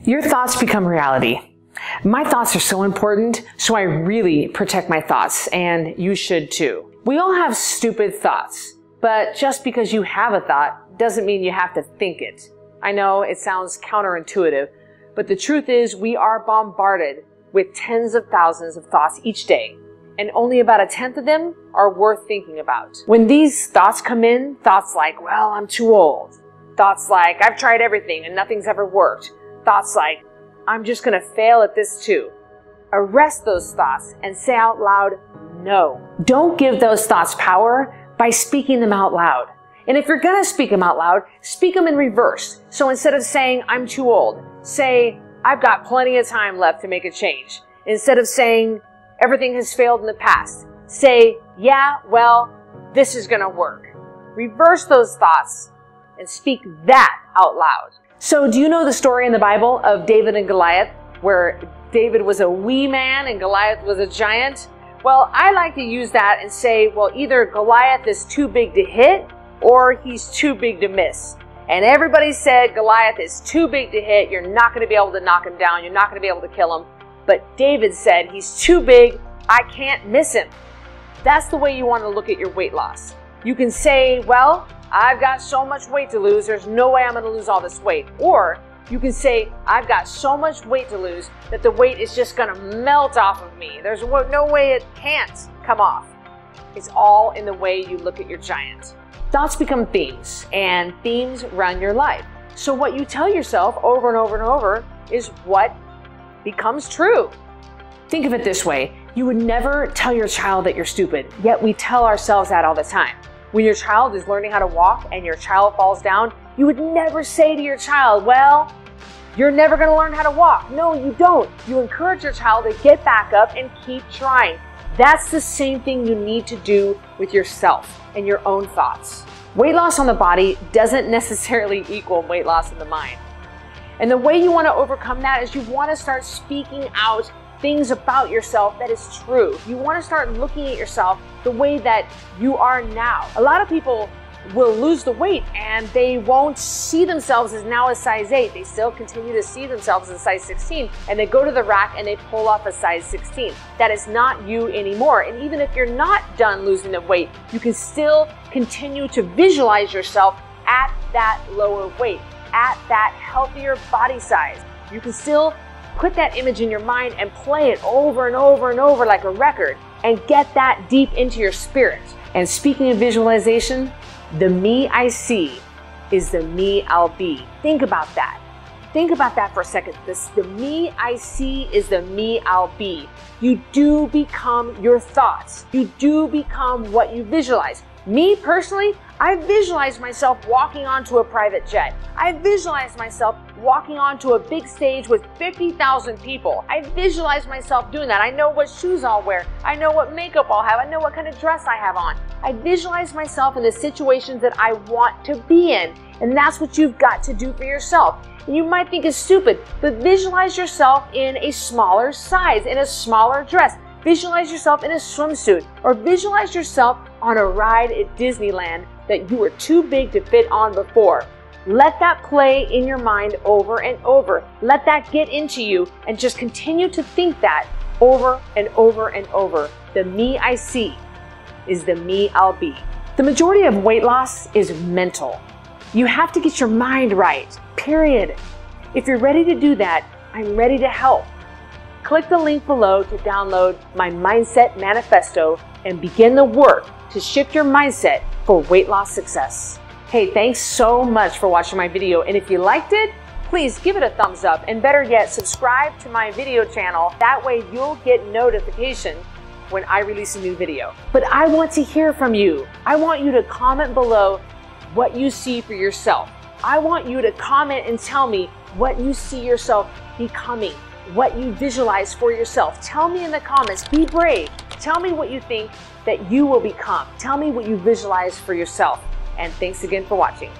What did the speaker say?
Your thoughts become reality. My thoughts are so important, so I really protect my thoughts, and you should too. We all have stupid thoughts, but just because you have a thought doesn't mean you have to think it. I know it sounds counterintuitive, but the truth is we are bombarded with tens of thousands of thoughts each day, and only about 1/10 of them are worth thinking about. When these thoughts come in, thoughts like, well, I'm too old. Thoughts like, I've tried everything and nothing's ever worked. Thoughts like, I'm just going to fail at this too. Arrest those thoughts and say out loud, no. Don't give those thoughts power by speaking them out loud. And if you're going to speak them out loud, speak them in reverse. So instead of saying, I'm too old, say, I've got plenty of time left to make a change. Instead of saying, everything has failed in the past, say, yeah, well, this is going to work. Reverse those thoughts and speak that out loud. So do you know the story in the Bible of David and Goliath, where David was a wee man and Goliath was a giant? Well, I like to use that and say, well, either Goliath is too big to hit or he's too big to miss. And everybody said Goliath is too big to hit. You're not going to be able to knock him down. You're not going to be able to kill him. But David said, he's too big. I can't miss him. That's the way you want to look at your weight loss. You can say, well, I've got so much weight to lose, there's no way I'm going to lose all this weight. Or you can say, I've got so much weight to lose that the weight is just going to melt off of me. There's no way it can't come off. It's all in the way you look at your giant. Thoughts become themes, and themes run your life. So what you tell yourself over and over and over is what becomes true. Think of it this way. You would never tell your child that you're stupid, yet we tell ourselves that all the time. When your child is learning how to walk and your child falls down, you would never say to your child, well, you're never going to learn how to walk. No, you don't. You encourage your child to get back up and keep trying. That's the same thing you need to do with yourself and your own thoughts. Weight loss on the body doesn't necessarily equal weight loss in the mind. And the way you want to overcome that is you want to start speaking out things about yourself that is true. You want to start looking at yourself the way that you are now. A lot of people will lose the weight and they won't see themselves as now a size 8. They still continue to see themselves as a size 16, and they go to the rack and they pull off a size 16. That is not you anymore. And even if you're not done losing the weight, you can still continue to visualize yourself at that lower weight, at that healthier body size. You can still put that image in your mind and play it over and over and over like a record and get that deep into your spirit. And speaking of visualization, the me I see is the me I'll be. Think about that. Think about that for a second. The me I see is the me I'll be. You do become your thoughts. You do become what you visualize. Me personally, I visualize myself walking onto a private jet. I visualize myself walking onto a big stage with 50,000 people. I visualize myself doing that. I know what shoes I'll wear. I know what makeup I'll have. I know what kind of dress I have on. I visualize myself in the situations that I want to be in. And that's what you've got to do for yourself. And you might think it's stupid, but visualize yourself in a smaller size, in a smaller dress. Visualize yourself in a swimsuit, or visualize yourself on a ride at Disneyland that you were too big to fit on before. Let that play in your mind over and over. Let that get into you and just continue to think that over and over and over. The me I see is the me I'll be. The majority of weight loss is mental. You have to get your mind right, period. If you're ready to do that, I'm ready to help. Click the link below to download my Mindset Manifesto and begin the work to shift your mindset for weight loss success. Hey, thanks so much for watching my video, and if you liked it, please give it a thumbs up, and better yet, subscribe to my video channel. That way you'll get notification when I release a new video. But I want to hear from you. I want you to comment below what you see for yourself. I want you to comment and tell me what you see yourself becoming, what you visualize for yourself. Tell me in the comments, be brave. Tell me what you think that you will become. Tell me what you visualize for yourself. And thanks again for watching.